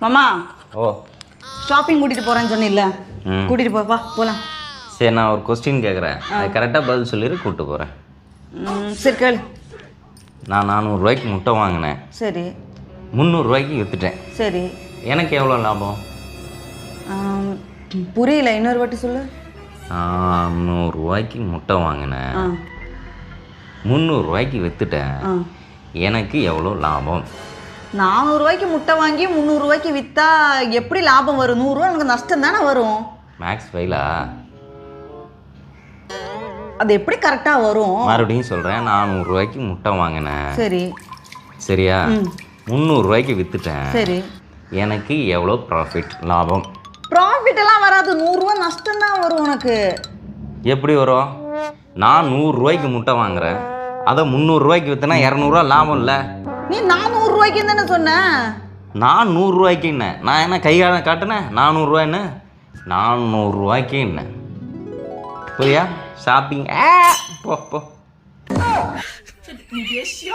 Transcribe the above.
மாமா ஓ ஷாப்பிங் கூட்டிட்டு போறேன்னு சொன்னில்ல, கூட்டிட்டு போ, வா போலாம். சரி, நான் ஒரு கொஸ்டின் கேட்குறேன், அது கரெக்டாக பதில் சொல்லிடு, கூப்பிட்டு போகிறேன். சரி கேளு. நான் 400 ரூபாய்க்கு முட்டை வாங்கினேன். சரி. 300 ரூபாய்க்கு விற்றுட்டேன். சரி. எனக்கு எவ்வளோ லாபம்? புரியல, இன்னொரு வாட்டி சொல்லு. 100 ரூபாய்க்கு முட்டை வாங்கினேன், 300 ரூபாய்க்கு விற்றுட்டேன், எனக்கு எவ்வளோ லாபம்? 400 ரூபாய்க்கு முட்டை வாங்கி 300 ரூபாய்க்கு விற்றா எப்படி லாபம் வரும்? 100 ரூபா எனக்கு நஷ்டம் தானே வரும். மேக்ஸ் ஃபெயிலா? அது எப்படி கரெக்டாக வரும்? மறுபடியும் சொல்கிறேன், 400 ரூபாய்க்கு முட்டை வாங்கினேன். சரி. சரியா? 300 ரூபாய்க்கு விற்றுட்டேன். சரி. எனக்கு எவ்வளோ ப்ராஃபிட், லாபம்? ப்ராஃபிட் எல்லாம் வராது, 100 ரூபா நஷ்டம் தான் வரும் உனக்கு. எப்படி வரும்? நான் 100 ரூபாய்க்கு முட்டை வாங்குறேன், அதை 300 ரூபாய்க்கு விற்றுனா 200 ரூபா லாபம் இல்லை? நீ 400 ரூபாய்க்கு தானே சொன்ன. நான் 100 ரூபாய்க்கு என்ன, நான் என்ன கைகால காட்டினேன்? 400 ரூபாய்ன்னு 400 ரூபாய்க்கு என்ன புரியா? ஷாப்பிங் போ போ.你别笑。